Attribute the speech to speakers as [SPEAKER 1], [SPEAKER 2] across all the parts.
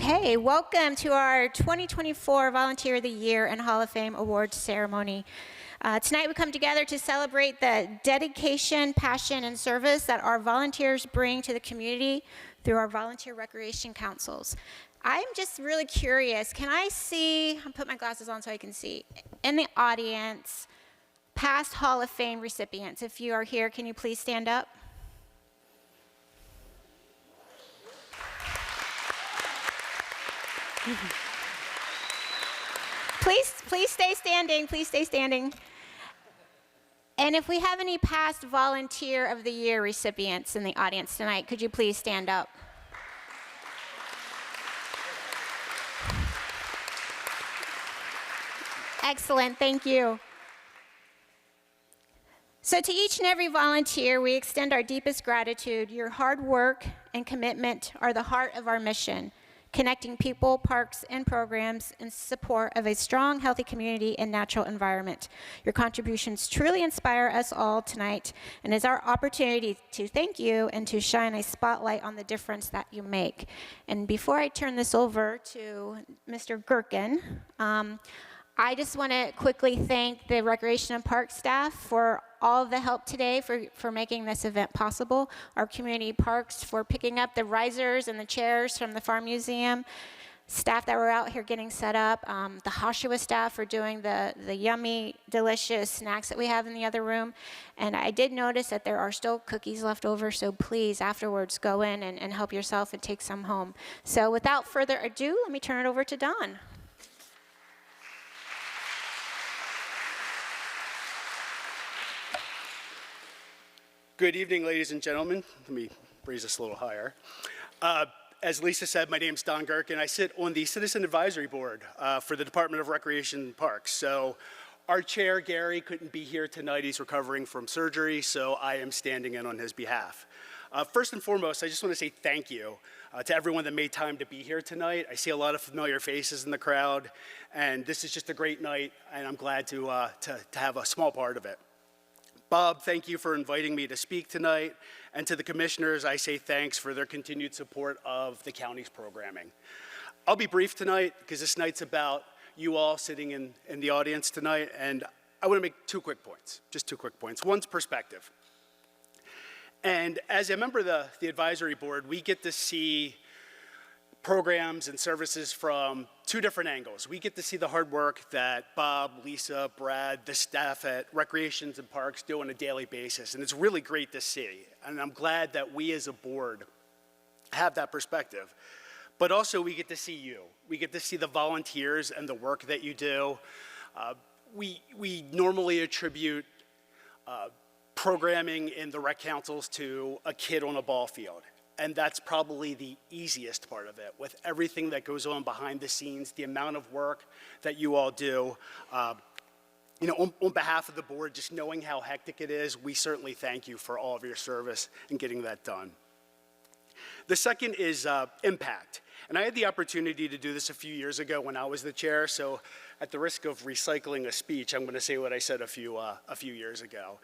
[SPEAKER 1] Okay, welcome to our 2024 Volunteer of the Year and Hall of Fame Awards ceremony. Tonight we come together to celebrate the dedication, passion, and service that our volunteers bring to the community through our volunteer recreation councils. I'm just really curious, can I see, I'll put my glasses on so I can see, in the audience, past Hall of Fame recipients. If you are here, can you please stand up? Please stay standing, please stay standing. And if we have any past Volunteer of the Year recipients in the audience tonight, could you please stand up? Excellent, thank you. So to each and every volunteer, we extend our deepest gratitude. Your hard work and commitment are the heart of our mission, connecting people, parks, and programs in support of a strong, healthy community and natural environment. Your contributions truly inspire us all tonight, and is our opportunity to thank you and to shine a spotlight on the difference that you make. And before I turn this over to Mr. Gerken, I just want to quickly thank the Recreation and Park staff for all of the help today for making this event possible, our community parks for picking up the risers and the chairs from the Farm Museum, staff that were out here getting set up, the Hoshua staff for doing the yummy, delicious snacks that we have in the other room. And I did notice that there are still cookies left over, so please, afterwards, go in and help yourself and take some home. So without further ado, let me turn it over to Don.
[SPEAKER 2] Good evening, ladies and gentlemen. Let me raise this a little higher. As Lisa said, my name's Don Gerken. I sit on the Citizen Advisory Board for the Department of Recreation and Parks. So our chair, Gary, couldn't be here tonight. He's recovering from surgery, so I am standing in on his behalf. First and foremost, I just want to say thank you to everyone that made time to be here tonight. I see a lot of familiar faces in the crowd, and this is just a great night, and I'm glad to have a small part of it. Bob, thank you for inviting me to speak tonight. And to the commissioners, I say thanks for their continued support of the county's programming. I'll be brief tonight because this night's about you all sitting in the audience tonight. And I want to make two quick points, just two quick points. One's perspective. And as a member of the advisory board, we get to see programs and services from two different angles. We get to see the hard work that Bob, Lisa, Brad, the staff at Recreations and Parks do on a daily basis, and it's really great to see. And I'm glad that we as a board have that perspective. But also we get to see you. We get to see the volunteers and the work that you do. We normally attribute programming in the rec councils to a kid on a ball field. And that's probably the easiest part of it, with everything that goes on behind the scenes, the amount of work that you all do. On behalf of the board, just knowing how hectic it is, we certainly thank you for all of your service in getting that done. The second is impact. And I had the opportunity to do this a few years ago when I was the chair, so at the risk of recycling a speech, I'm gonna say what I said a few years ago.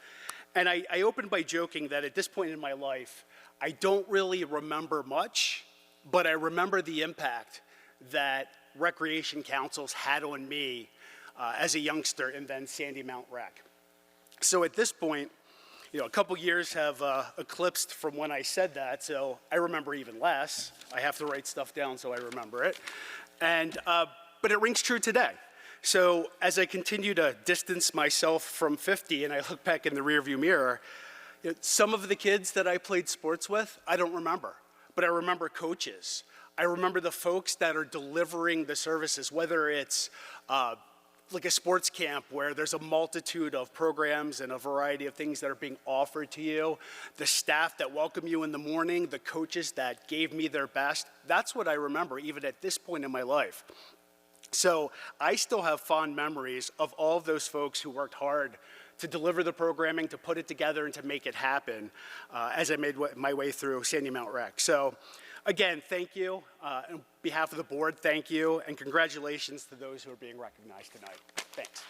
[SPEAKER 2] And I opened by joking that at this point in my life, I don't really remember much, but I remember the impact that recreation councils had on me as a youngster in then Sandy Mount Rec. So at this point, a couple years have eclipsed from when I said that, so I remember even less. I have to write stuff down so I remember it. And, but it rings true today. So as I continue to distance myself from 50 and I look back in the rearview mirror, some of the kids that I played sports with, I don't remember, but I remember coaches. I remember the folks that are delivering the services, whether it's like a sports camp where there's a multitude of programs and a variety of things that are being offered to you, the staff that welcome you in the morning, the coaches that gave me their best. That's what I remember even at this point in my life. So I still have fond memories of all of those folks who worked hard to deliver the programming, to put it together, and to make it happen as I made my way through Sandy Mount Rec. So again, thank you. On behalf of the board, thank you, and congratulations to those who are being recognized tonight. Thanks.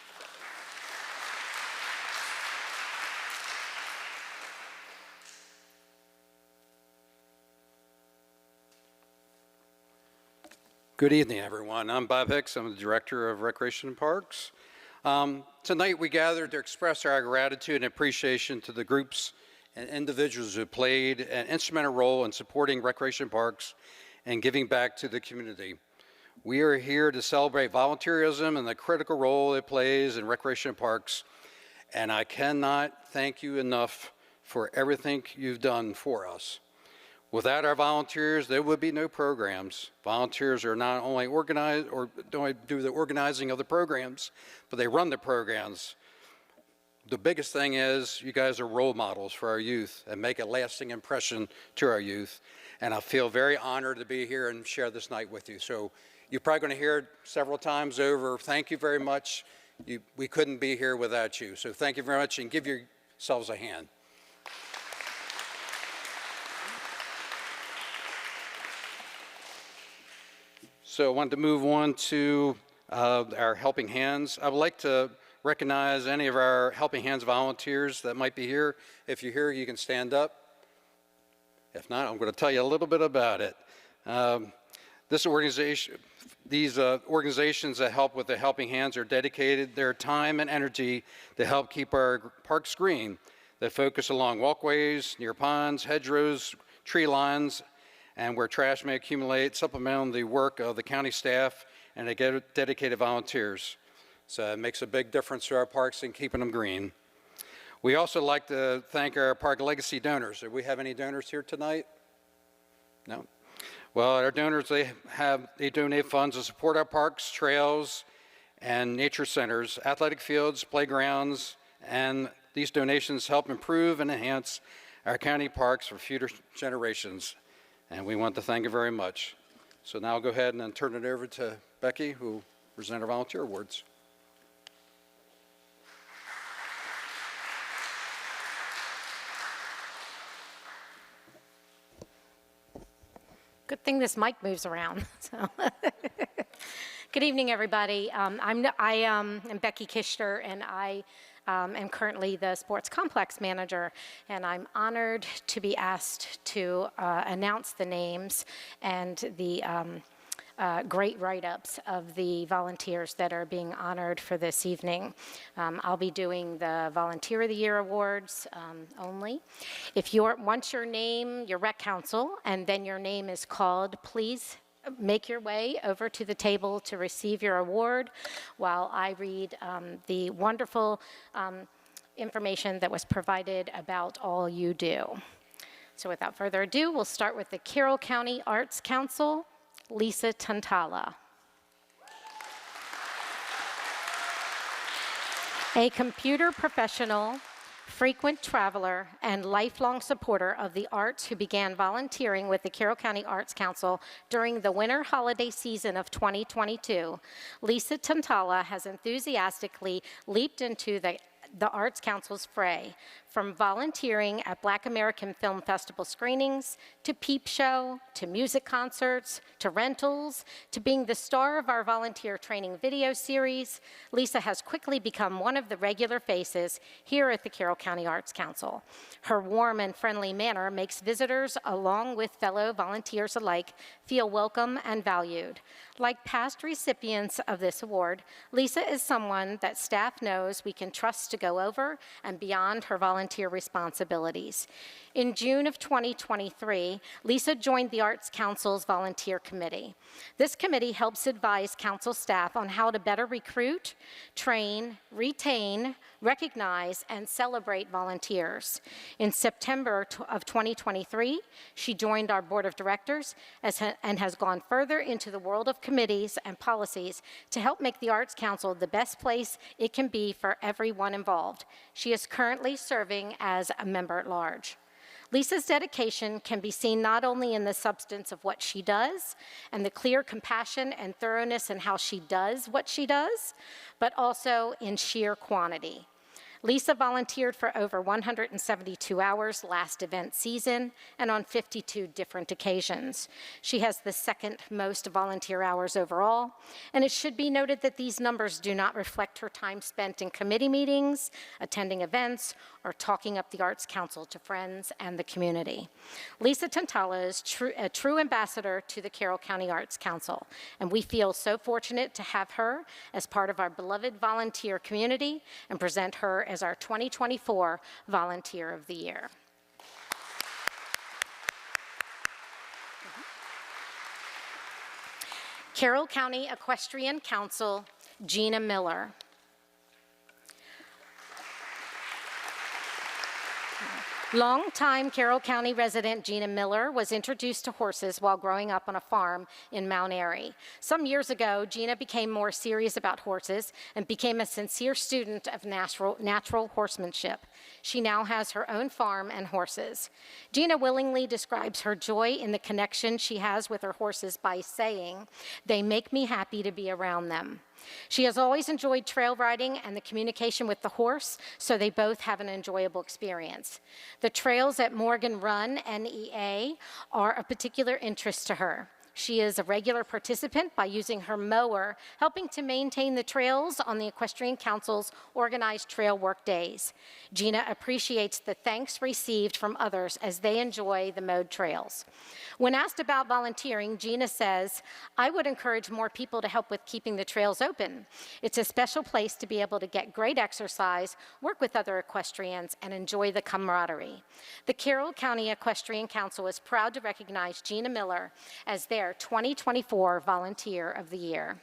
[SPEAKER 3] Good evening, everyone. I'm Bob Hicks. I'm the Director of Recreation and Parks. Tonight we gathered to express our gratitude and appreciation to the groups and individuals who played an instrumental role in supporting recreation parks and giving back to the community. We are here to celebrate volunteerism and the critical role it plays in recreation parks, and I cannot thank you enough for everything you've done for us. Without our volunteers, there would be no programs. Volunteers are not only organized or don't do the organizing of the programs, but they run the programs. The biggest thing is you guys are role models for our youth and make a lasting impression to our youth. And I feel very honored to be here and share this night with you. So you're probably going to hear it several times over. Thank you very much. We couldn't be here without you. So thank you very much, and give yourselves a hand. So I wanted to move on to our Helping Hands. I would like to recognize any of our Helping Hands volunteers that might be here. If you're here, you can stand up. If not, I'm going to tell you a little bit about it. These organizations that help with the Helping Hands are dedicated their time and energy to help keep our parks green. They focus along walkways, near ponds, hedgerows, tree lines, and where trash may accumulate, supplementing the work of the county staff and the dedicated volunteers. So it makes a big difference to our parks and keeping them green. We also like to thank our Park Legacy donors. Do we have any donors here tonight? No? Well, our donors, they donate funds to support our parks, trails, and nature centers, athletic fields, playgrounds, and these donations help improve and enhance our county parks for future generations. And we want to thank you very much. So now I'll go ahead and then turn it over to Becky, who will present our volunteer awards.
[SPEAKER 4] Good thing this mic moves around. So. Good evening, everybody. I am Becky Kishter, and I am currently the Sports Complex Manager, and I'm honored to be asked to announce the names and the great write-ups of the volunteers that are being honored for this evening. I'll be doing the Volunteer of the Year Awards only. Once your name, your rec council, and then your name is called, please make your way over to the table to receive your award while I read the wonderful information that was provided about all you do. So without further ado, we'll start with the Carroll County Arts Council, Lisa Tantala. A computer professional, frequent traveler, and lifelong supporter of the arts who began volunteering with the Carroll County Arts Council during the winter holiday season of 2022, Lisa Tantala has enthusiastically leaped into the Arts Council's fray, from volunteering at Black American Film Festival screenings, to Peep Show, to music concerts, to rentals, to being the star of our volunteer training video series. Lisa has quickly become one of the regular faces here at the Carroll County Arts Council. Her warm and friendly manner makes visitors, along with fellow volunteers alike, feel welcome and valued. Like past recipients of this award, Lisa is someone that staff knows we can trust to go over and beyond her volunteer responsibilities. In June of 2023, Lisa joined the Arts Council's Volunteer Committee. This committee helps advise council staff on how to better recruit, train, retain, recognize, and celebrate volunteers. In September of 2023, she joined our board of directors and has gone further into the world of committees and policies to help make the Arts Council the best place it can be for everyone involved. She is currently serving as a member at large. Lisa's dedication can be seen not only in the substance of what she does and the clear compassion and thoroughness in how she does what she does, but also in sheer quantity. Lisa volunteered for over 172 hours last event season and on 52 different occasions. She has the second most volunteer hours overall, and it should be noted that these numbers do not reflect her time spent in committee meetings, attending events, or talking up the Arts Council to friends and the community. Lisa Tantala is a true ambassador to the Carroll County Arts Council, and we feel so fortunate to have her as part of our beloved volunteer community and present her as our 2024 Volunteer of the Year. Carroll County Equestrian Council, Gina Miller. Longtime Carroll County resident Gina Miller was introduced to horses while growing up on a farm in Mount Airy. Some years ago, Gina became more serious about horses and became a sincere student of natural horsemanship. She now has her own farm and horses. Gina willingly describes her joy in the connection she has with her horses by saying, "They make me happy to be around them." She has always enjoyed trail riding and the communication with the horse, so they both have an enjoyable experience. The trails at Morgan Run, NEA, are of particular interest to her. She is a regular participant by using her mower, helping to maintain the trails on the Equestrian Council's organized trail work days. Gina appreciates the thanks received from others as they enjoy the mowed trails. When asked about volunteering, Gina says, "I would encourage more people to help with keeping the trails open. It's a special place to be able to get great exercise, work with other equestrians, and enjoy the camaraderie." The Carroll County Equestrian Council is proud to recognize Gina Miller as their 2024 Volunteer of the Year.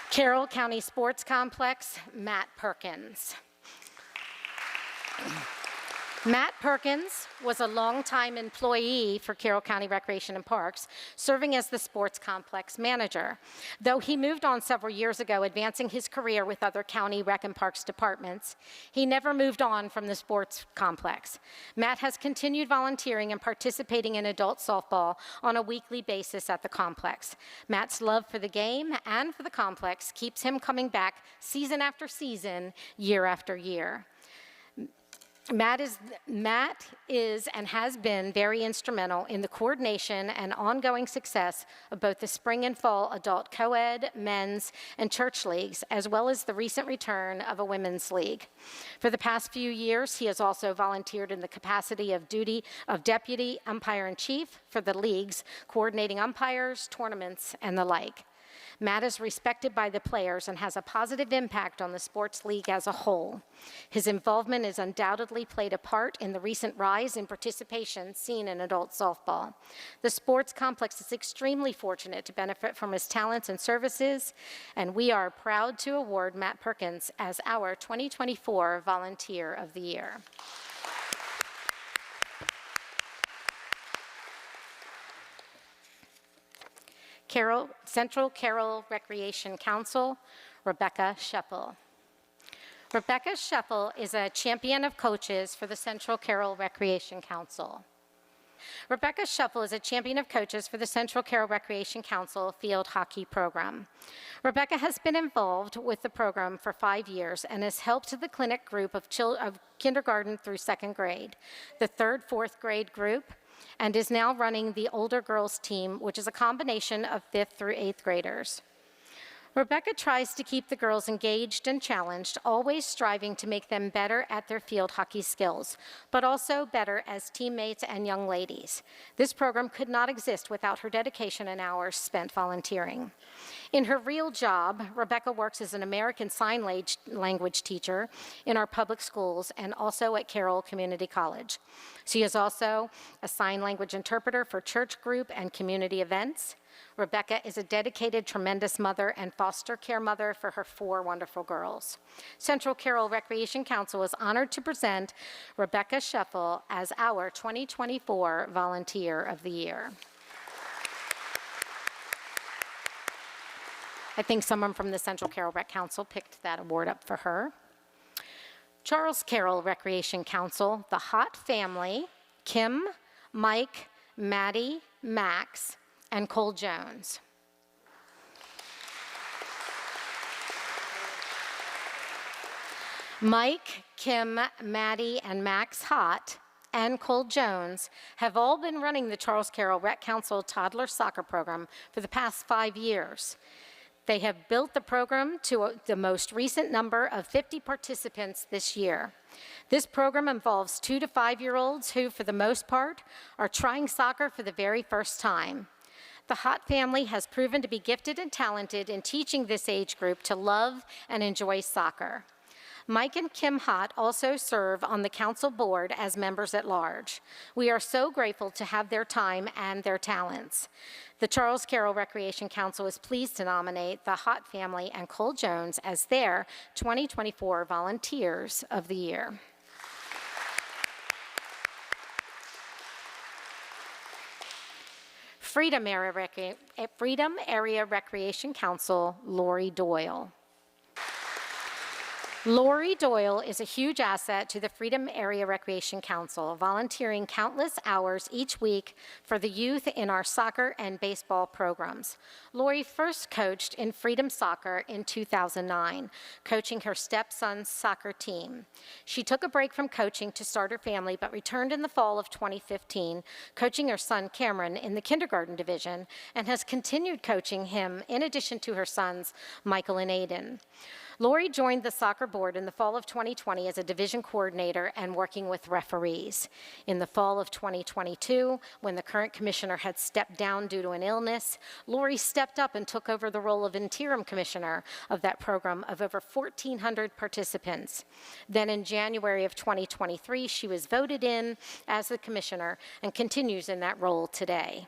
[SPEAKER 4] Carroll County Sports Complex, Matt Perkins. Matt Perkins was a longtime employee for Carroll County Recreation and Parks, serving as the sports complex manager. Though he moved on several years ago, advancing his career with other county rec and parks departments, he never moved on from the sports complex. Matt has continued volunteering and participating in adult softball on a weekly basis at the complex. Matt's love for the game and for the complex keeps him coming back season after season, year after year. Matt is and has been very instrumental in the coordination and ongoing success of both the spring and fall adult co-ed, men's, and church leagues, as well as the recent return of a women's league. For the past few years, he has also volunteered in the capacity of deputy umpire-in-chief for the leagues, coordinating umpires, tournaments, and the like. Matt is respected by the players and has a positive impact on the sports league as a whole. His involvement has undoubtedly played a part in the recent rise in participation seen in adult softball. The sports complex is extremely fortunate to benefit from his talents and services, and we are proud to award Matt Perkins as our 2024 Volunteer of the Year. Central Carroll Recreation Council, Rebecca Scheppel. Rebecca Scheppel is a champion of coaches for the Central Carroll Recreation Council. Rebecca Scheppel is a champion of coaches for the Central Carroll Recreation Council field hockey program. Rebecca has been involved with the program for 5 years and has helped the clinic group of kindergarten through second grade, the third, fourth grade group, and is now running the older girls team, which is a combination of 5th through 8th graders. Rebecca tries to keep the girls engaged and challenged, always striving to make them better at their field hockey skills, but also better as teammates and young ladies. This program could not exist without her dedication and hours spent volunteering. In her real job, Rebecca works as an American Sign Language teacher in our public schools and also at Carroll Community College. She is also a sign language interpreter for church group and community events. Rebecca is a dedicated, tremendous mother and foster care mother for her 4 wonderful girls. Central Carroll Recreation Council is honored to present Rebecca Scheppel as our 2024 Volunteer of the Year. I think someone from the Central Carroll Rec Council picked that award up for her. Charles Carroll Recreation Council, the Hot Family, Kim, Mike, Maddie, Max, and Cole Jones. Mike, Kim, Maddie, and Max Hott, and Cole Jones have all been running the Charles Carroll Rec Council Toddler Soccer Program for the past 5 years. They have built the program to the most recent number of 50 participants this year. This program involves 2 to 5-year-olds who, for the most part, are trying soccer for the very first time. The Hott family has proven to be gifted and talented in teaching this age group to love and enjoy soccer. Mike and Kim Hott also serve on the council board as members at large. We are so grateful to have their time and their talents. The Charles Carroll Recreation Council is pleased to nominate the Hott family and Cole Jones as their 2024 Volunteers of the Year. Freedom Area Recreation Council, Lori Doyle. Lori Doyle is a huge asset to the Freedom Area Recreation Council, volunteering countless hours each week for the youth in our soccer and baseball programs. Lori first coached in Freedom Soccer in 2009, coaching her stepson's soccer team. She took a break from coaching to start her family, but returned in the fall of 2015, coaching her son Cameron in the kindergarten division, and has continued coaching him in addition to her sons Michael and Aiden. Lori joined the soccer board in the fall of 2020 as a division coordinator and working with referees. In the fall of 2022, when the current commissioner had stepped down due to an illness, Lori stepped up and took over the role of interim commissioner of that program of over 1,400 participants. Then in January of 2023, she was voted in as the commissioner and continues in that role today.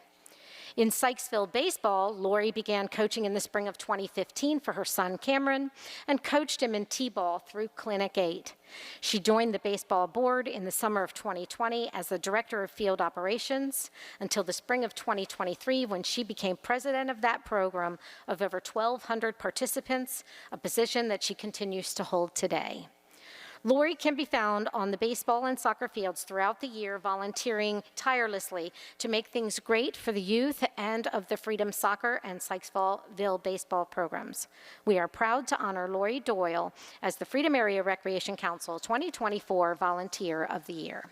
[SPEAKER 4] In Sykesville baseball, Lori began coaching in the spring of 2015 for her son Cameron and coached him in T-ball through Clinic 8. She joined the baseball board in the summer of 2020 as the director of field operations until the spring of 2023 when she became president of that program of over 1,200 participants, a position that she continues to hold today. Lori can be found on the baseball and soccer fields throughout the year, volunteering tirelessly to make things great for the youth and of the Freedom Soccer and Sykesville baseball programs. We are proud to honor Lori Doyle as the Freedom Area Recreation Council 2024 Volunteer of the Year.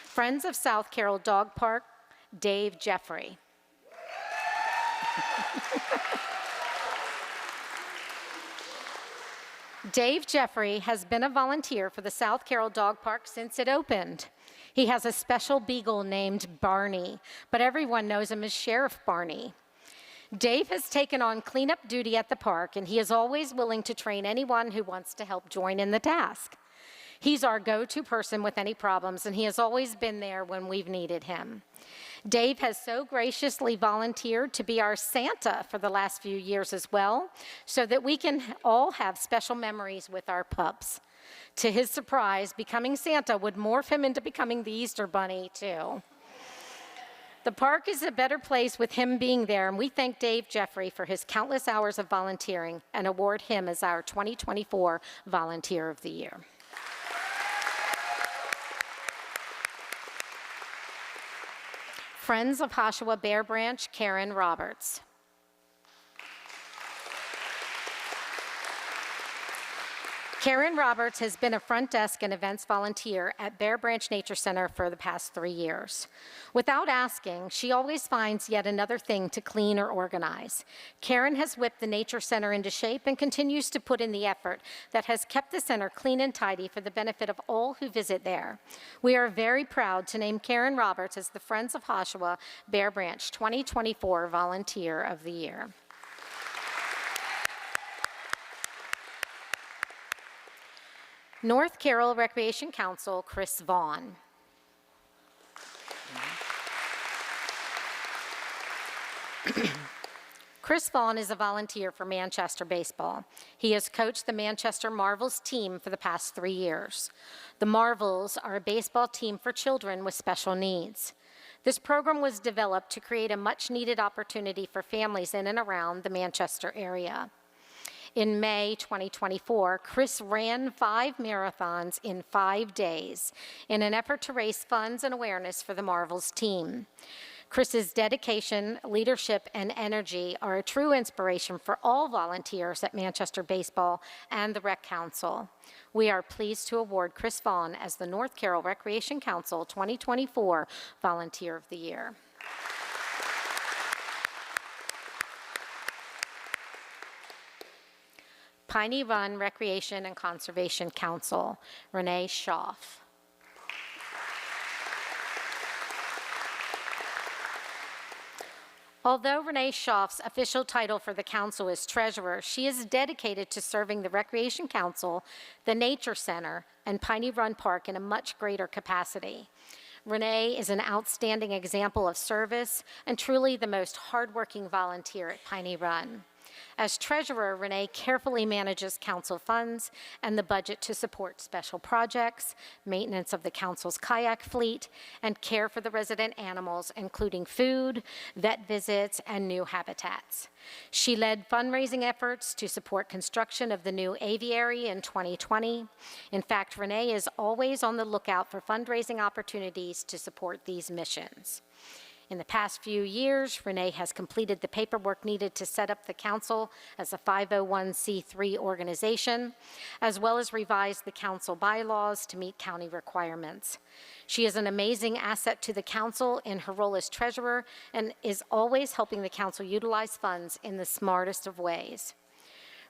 [SPEAKER 4] Friends of South Carroll Dog Park, Dave Jeffrey. Dave Jeffrey has been a volunteer for the South Carroll Dog Park since it opened. He has a special beagle named Barney, but everyone knows him as Sheriff Barney. Dave has taken on cleanup duty at the park, and he is always willing to train anyone who wants to help join in the task. He's our go-to person with any problems, and he has always been there when we've needed him. Dave has so graciously volunteered to be our Santa for the last few years as well, so that we can all have special memories with our pups. To his surprise, becoming Santa would morph him into becoming the Easter Bunny, too. The park is a better place with him being there, and we thank Dave Jeffrey for his countless hours of volunteering and award him as our 2024 Volunteer of the Year. Friends of Hoshawa Bear Branch, Karen Roberts. Karen Roberts has been a front desk and events volunteer at Bear Branch Nature Center for the past 3 years. Without asking, she always finds yet another thing to clean or organize. Karen has whipped the Nature Center into shape and continues to put in the effort that has kept the center clean and tidy for the benefit of all who visit there. We are very proud to name Karen Roberts as the Friends of Hoshawa Bear Branch 2024 Volunteer of the Year. North Carroll Recreation Council, Chris Vaughn. Chris Vaughn is a volunteer for Manchester Baseball. He has coached the Manchester Marvels team for the past 3 years. The Marvels are a baseball team for children with special needs. This program was developed to create a much-needed opportunity for families in and around the Manchester area. In May 2024, Chris ran 5 marathons in 5 days in an effort to raise funds and awareness for the Marvels team. Chris's dedication, leadership, and energy are a true inspiration for all volunteers at Manchester Baseball and the Rec Council. We are pleased to award Chris Vaughn as the North Carroll Recreation Council 2024 Volunteer of the Year. Piney Run Recreation and Conservation Council, Renee Schaaf. Although Renee Schaaf's official title for the council is treasurer, she is dedicated to serving the Recreation Council, the Nature Center, and Piney Run Park in a much greater capacity. Renee is an outstanding example of service and truly the most hardworking volunteer at Piney Run. As treasurer, Renee carefully manages council funds and the budget to support special projects, maintenance of the council's kayak fleet, and care for the resident animals, including food, vet visits, and new habitats. She led fundraising efforts to support construction of the new aviary in 2020. In fact, Renee is always on the lookout for fundraising opportunities to support these missions. In the past few years, Renee has completed the paperwork needed to set up the council as a 501c3 organization, as well as revise the council bylaws to meet county requirements. She is an amazing asset to the council in her role as treasurer and is always helping the council utilize funds in the smartest of ways.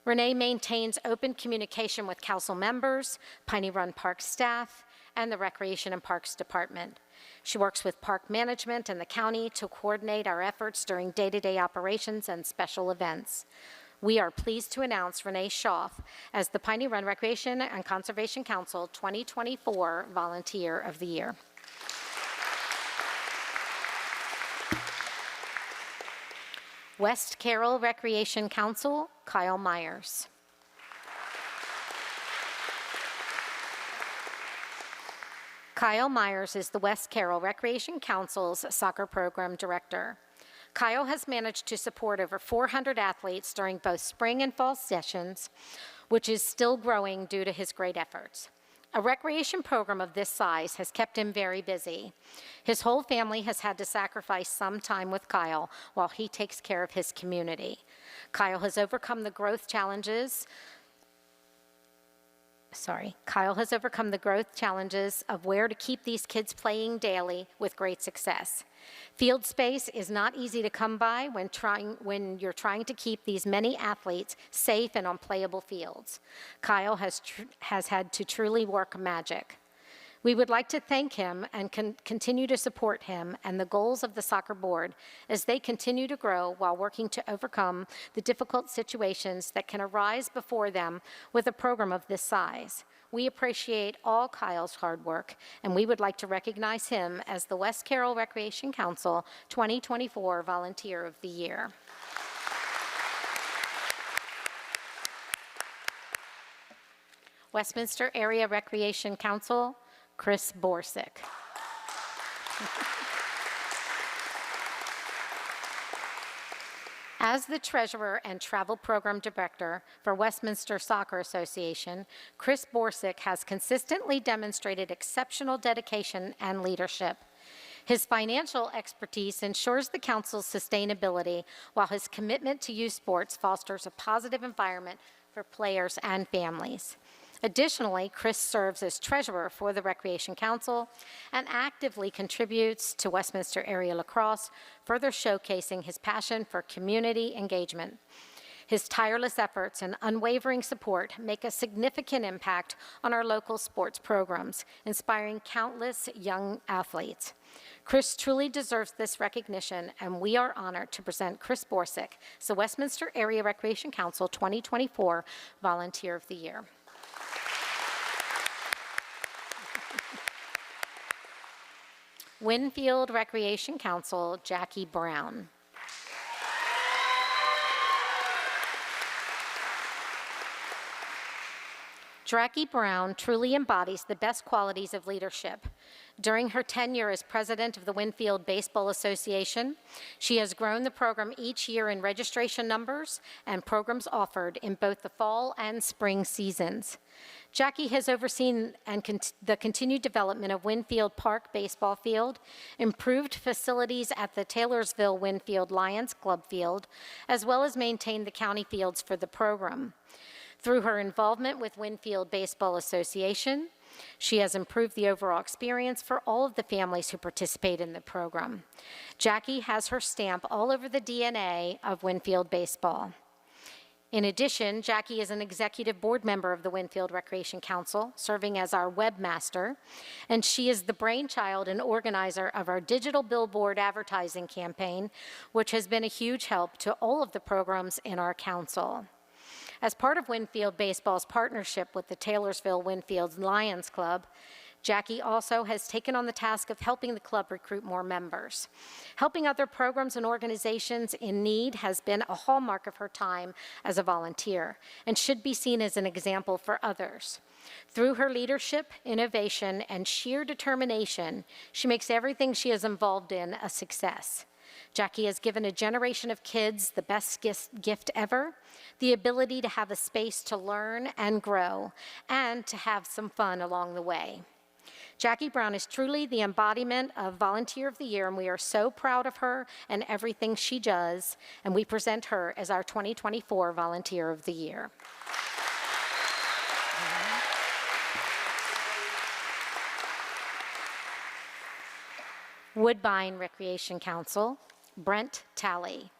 [SPEAKER 4] Renee maintains open communication with council members, Piney Run Park staff, and the Recreation and Parks Department. She works with park management and the county to coordinate our efforts during day-to-day operations and special events. We are pleased to announce Renee Schaaf as the Piney Run Recreation and Conservation Council 2024 Volunteer of the Year. West Carroll Recreation Council, Kyle Myers. Kyle Myers is the West Carroll Recreation Council's soccer program director. Kyle has managed to support over 400 athletes during both spring and fall sessions, which is still growing due to his great efforts. A recreation program of this size has kept him very busy. His whole family has had to sacrifice some time with Kyle while he takes care of his community. Kyle has overcome the growth challenges of where to keep these kids playing daily with great success. Field space is not easy to come by when you're trying to keep these many athletes safe and on playable fields. Kyle has had to truly work magic. We would like to thank him and continue to support him and the goals of the soccer board as they continue to grow while working to overcome the difficult situations that can arise before them with a program of this size. We appreciate all Kyle's hard work, and we would like to recognize him as the West Carroll Recreation Council 2024 Volunteer of the Year. Westminster Area Recreation Council, Chris Borsick. As the Treasurer and Travel Program Director for Westminster Soccer Association, Chris Borsick has consistently demonstrated exceptional dedication and leadership. His financial expertise ensures the Council's sustainability, while his commitment to youth sports fosters a positive environment for players and families. Additionally, Chris serves as treasurer for the Recreation Council and actively contributes to Westminster Area Lacrosse, further showcasing his passion for community engagement. His tireless efforts and unwavering support make a significant impact on our local sports programs, inspiring countless young athletes. Chris truly deserves this recognition, and we are honored to present Chris Borsick as the Westminster Area Recreation Council 2024 Volunteer of the Year. Winfield Recreation Council, Jackie Brown. Jackie Brown truly embodies the best qualities of leadership. During her tenure as president of the Winfield Baseball Association, she has grown the program each year in registration numbers and programs offered in both the fall and spring seasons. Jackie has overseen the continued development of Winfield Park Baseball Field, improved facilities at the Taylorsville Winfield Lions Club Field, as well as maintained the county fields for the program. Through her involvement with Winfield Baseball Association, she has improved the overall experience for all of the families who participate in the program. Jackie has her stamp all over the DNA of Winfield Baseball. In addition, Jackie is an executive board member of the Winfield Recreation Council, serving as our webmaster, and she is the brainchild and organizer of our digital billboard advertising campaign, which has been a huge help to all of the programs in our council. As part of Winfield Baseball's partnership with the Taylorsville Winfield Lions Club, Jackie also has taken on the task of helping the club recruit more members. Helping other programs and organizations in need has been a hallmark of her time as a volunteer and should be seen as an example for others. Through her leadership, innovation, and sheer determination, she makes everything she is involved in a success. Jackie has given a generation of kids the best gift ever, the ability to have a space to learn and grow, and to have some fun along the way. Jackie Brown is truly the embodiment of Volunteer of the Year, and we are so proud of her and everything she does, and we present her as our 2024 Volunteer of the Year. Woodbine Recreation Council, Brent Talley.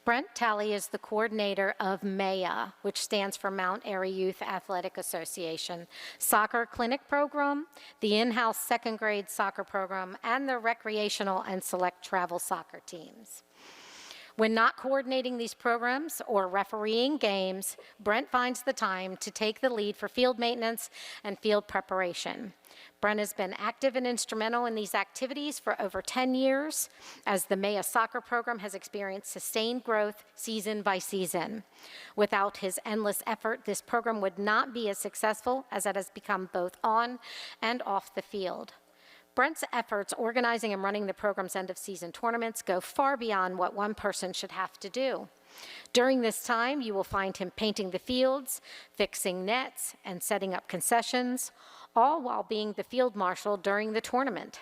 [SPEAKER 4] Brent Talley is the coordinator of MAYA, which stands for Mount Airy Youth Athletic Association, soccer clinic program, the in-house second grade soccer program, and the recreational and select travel soccer teams. When not coordinating these programs or refereeing games, Brent finds the time to take the lead for field maintenance and field preparation. Brent has been active and instrumental in these activities for over 10 years, as the MAYA soccer program has experienced sustained growth season by season. Without his endless effort, this program would not be as successful as it has become both on and off the field. Brent's efforts organizing and running the program's end-of-season tournaments go far beyond what one person should have to do. During this time, you will find him painting the fields, fixing nets, and setting up concessions, all while being the field marshal during the tournament.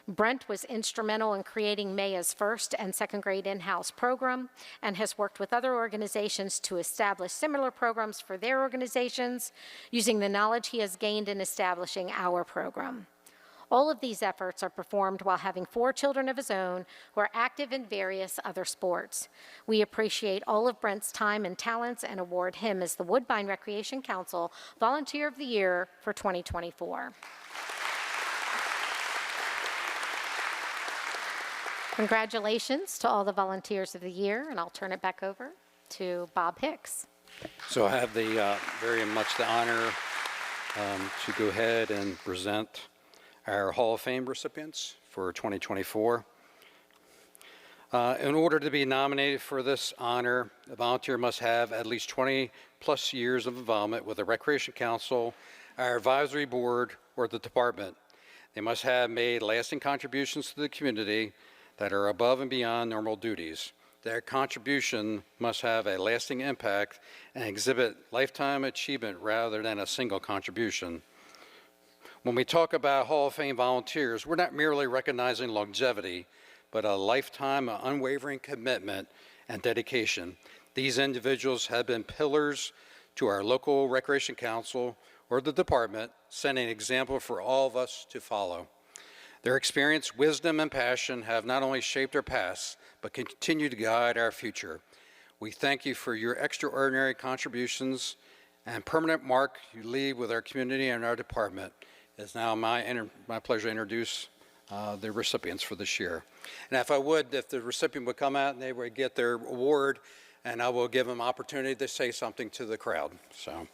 [SPEAKER 4] Brent was instrumental in creating MAYA's first and second grade in-house program and has worked with other organizations to establish similar programs for their organizations using the knowledge he has gained in establishing our program. All of these efforts are performed while having 4 children of his own who are active in various other sports. We appreciate all of Brent's time and talents and award him as the Woodbine Recreation Council Volunteer of the Year for 2024. Congratulations to all the Volunteers of the Year, and I'll turn it back over to Bob Hicks.
[SPEAKER 3] So I have the very much the honor to go ahead and present our Hall of Fame recipients for 2024. In order to be nominated for this honor, a volunteer must have at least 20 plus years of involvement with the Recreation Council, our advisory board, or the department. They must have made lasting contributions to the community that are above and beyond normal duties. Their contribution must have a lasting impact and exhibit lifetime achievement rather than a single contribution. When we talk about Hall of Fame volunteers, we're not merely recognizing longevity, but a lifetime of unwavering commitment and dedication. These individuals have been pillars to our local Recreation Council or the department, setting an example for all of us to follow. Their experience, wisdom, and passion have not only shaped our past, but continue to guide our future. We thank you for your extraordinary contributions and permanent mark you leave with our community and our department. It's now my pleasure to introduce the recipients for this year. And if the recipient would come out and they would get their award, and I will give them opportunity to say something to the crowd. So,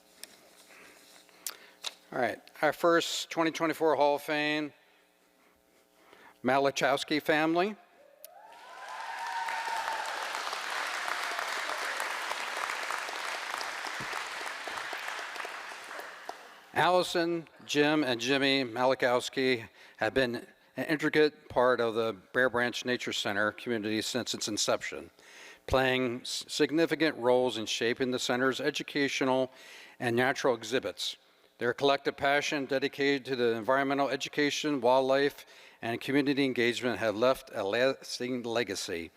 [SPEAKER 3] all right, our first 2024 Hall of Fame, Malachowski family. Allison, Jim, and Jimmy Malachowski have been an intricate part of the Bear Branch Nature Center community since its inception, playing significant roles in shaping the center's educational and natural exhibits. Their collective passion dedicated to the environmental education, wildlife, and community engagement have left a lasting legacy.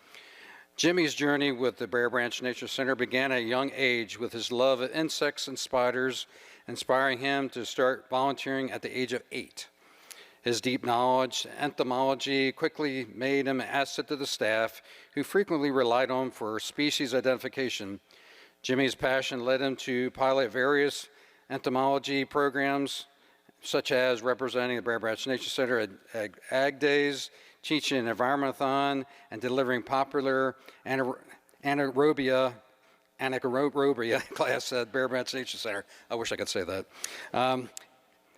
[SPEAKER 3] Jimmy's journey with the Bear Branch Nature Center began at a young age with his love of insects and spiders, inspiring him to start volunteering at the age of 8. His deep knowledge in entomology quickly made him an asset to the staff, who frequently relied on him for species identification. Jimmy's passion led him to pilot various entomology programs, such as representing the Bear Branch Nature Center at Ag Days, teaching an environmentathon, and delivering popular anaerobia class at Bear Branch Nature Center. I wish I could say that.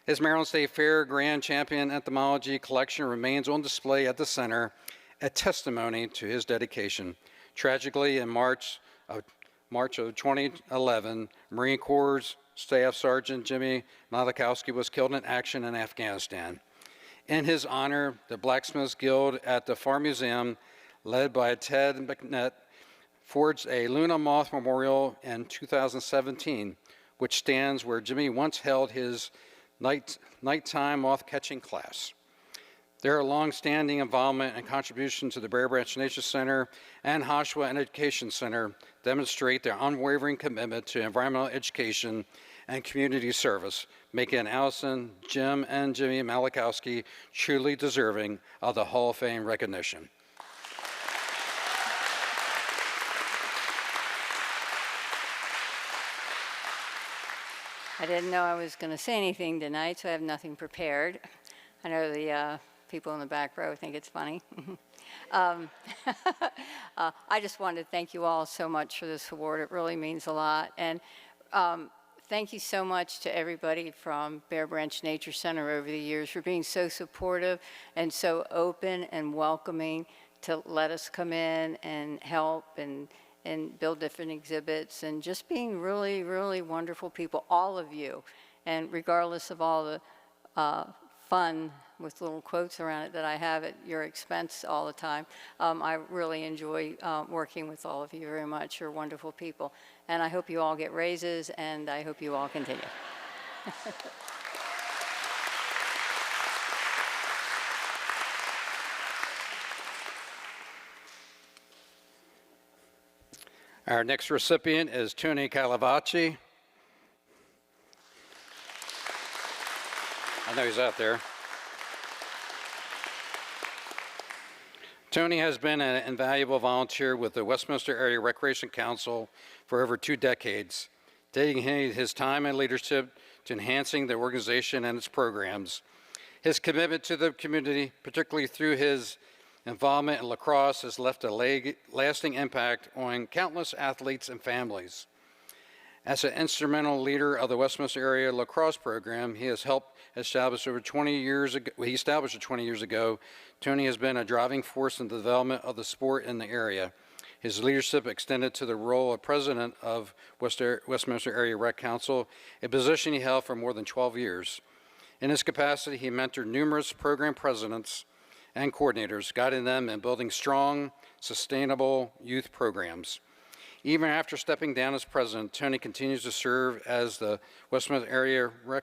[SPEAKER 3] His Maryland State Fair Grand Champion entomology collection remains on display at the center, a testimony to his dedication. Tragically, in March of 2011, Marine Corps Staff Sergeant Jimmy Malachowski was killed in action in Afghanistan. In his honor, the Blacksmiths Guild at the Farm Museum, led by Ted McNett, forged a Luna Moth Memorial in 2017, which stands where Jimmy once held his nighttime moth-catching class. Their long-standing involvement and contribution to the Bear Branch Nature Center and Hoshawa Education Center demonstrate their unwavering commitment to environmental education and community service, making Allison, Jim, and Jimmy Malachowski truly deserving of the Hall of Fame recognition.
[SPEAKER 5] I didn't know I was going to say anything tonight, so I have nothing prepared. I know the people in the back row think it's funny. I just wanted to thank you all so much for this award. It really means a lot. And thank you so much to everybody from Bear Branch Nature Center over the years for being so supportive and so open and welcoming to let us come in and help and build different exhibits, and just being really, really wonderful people, all of you. And regardless of all the fun with little quotes around it that I have at your expense all the time, I really enjoy working with all of you very much. You're wonderful people. And I hope you all get raises, and I hope you all continue.
[SPEAKER 3] Our next recipient is Tony Calavacci. I know he's out there. Tony has been an invaluable volunteer with the Westminster Area Recreation Council for over 2 decades, dedicating his time and leadership to enhancing the organization and its programs. His commitment to the community, particularly through his involvement in lacrosse, has left a lasting impact on countless athletes and families. As an instrumental leader of the Westminster Area Lacrosse Program, he has helped establish over 20 years ago. He established it 20 years ago. Tony has been a driving force in the development of the sport in the area. His leadership extended to the role of president of Westminster Area Rec Council, a position he held for more than 12 years. In his capacity, he mentored numerous program presidents and coordinators, guiding them in building strong, sustainable youth programs. Even after stepping down as president, Tony continues to serve as the Westminster Area Rec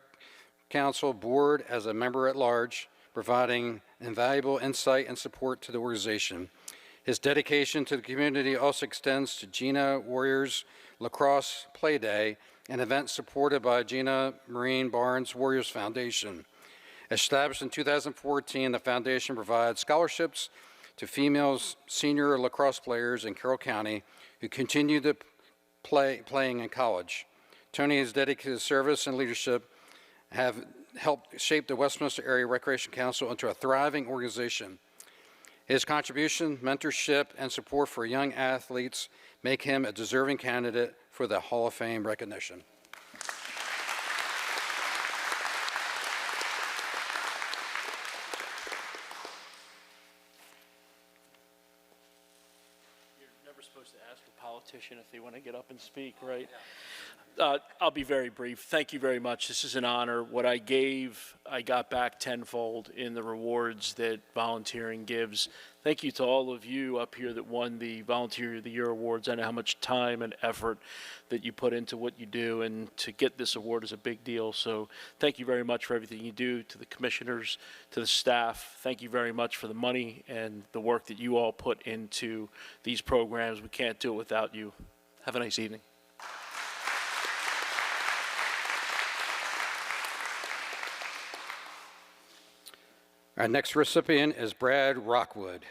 [SPEAKER 3] Council board as a member at large, providing invaluable insight and support to the organization. His dedication to the community also extends to Gina Warriors Lacrosse Play Day, an event supported by Gina Marine Barnes Warriors Foundation. Established in 2014, the foundation provides scholarships to female senior lacrosse players in Carroll County who continue to playing in college. Tony's dedicated service and leadership have helped shape the Westminster Area Recreation Council into a thriving organization. His contribution, mentorship, and support for young athletes make him a deserving candidate for the Hall of Fame recognition.
[SPEAKER 6] You're never supposed to ask a politician if they want to get up and speak, right? I'll be very brief. Thank you very much. This is an honor. What I gave, I got back tenfold in the rewards that volunteering gives. Thank you to all of you up here that won the Volunteer of the Year awards. I know how much time and effort that you put into what you do, and to get this award is a big deal. So thank you very much for everything you do, to the commissioners, to the staff. Thank you very much for the money and the work that you all put into these programs. We can't do it without you. Have a nice evening.
[SPEAKER 3] Our next recipient is Brad Rockwood.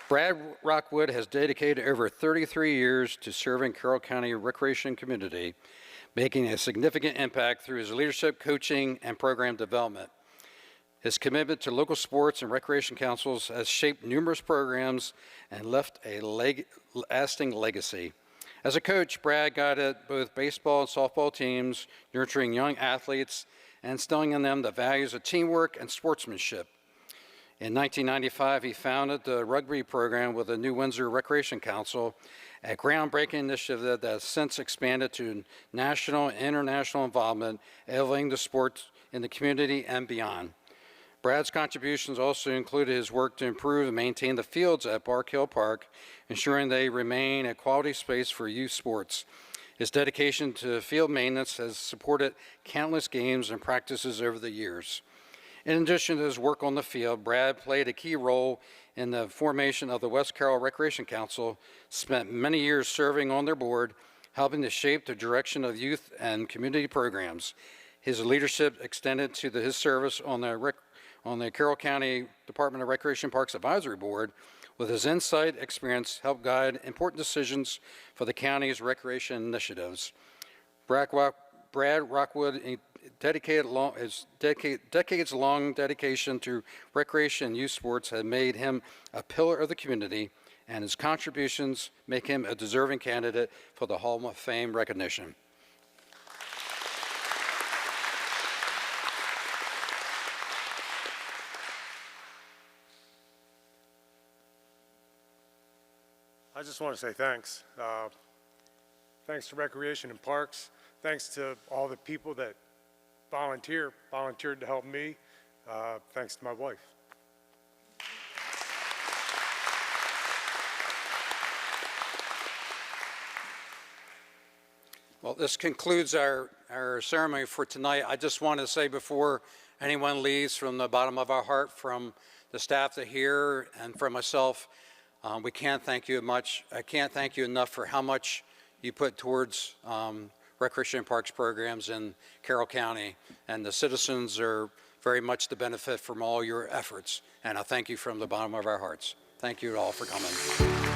[SPEAKER 3] Brad Rockwood has dedicated over 33 years to serving Carroll County recreation community, making a significant impact through his leadership, coaching, and program development. His commitment to local sports and recreation councils has shaped numerous programs and left a lasting legacy. As a coach, Brad guided both baseball and softball teams, nurturing young athletes and instilling in them the values of teamwork and sportsmanship. In 1995, he founded the rugby program with the New Windsor Recreation Council, a groundbreaking initiative that has since expanded to national and international involvement, elevating the sport in the community and beyond. Brad's contributions also included his work to improve and maintain the fields at Bark Hill Park, ensuring they remain a quality space for youth sports. His dedication to field maintenance has supported countless games and practices over the years. In addition to his work on the field, Brad played a key role in the formation of the West Carroll Recreation Council, spent many years serving on their board, helping to shape the direction of youth and community programs. His leadership extended to his service on the Carroll County Department of Recreation Parks Advisory Board. With his insight, experience, helped guide important decisions for the county's recreation initiatives. Brad Rockwood his decades-long dedication to recreation and youth sports has made him a pillar of the community, and his contributions make him a deserving candidate for the Hall of Fame recognition.
[SPEAKER 7] I just want to say thanks. Thanks to Recreation and Parks. Thanks to all the people that volunteered to help me. Thanks to my wife.
[SPEAKER 3] Well, this concludes our ceremony for tonight. I just want to say before anyone leaves, from the bottom of our heart, from the staff that are here and from myself, we can't thank you much. I can't thank you enough for how much you put towards recreation and parks programs in Carroll County, and the citizens are very much to benefit from all your efforts. And I thank you from the bottom of our hearts. Thank you all for coming.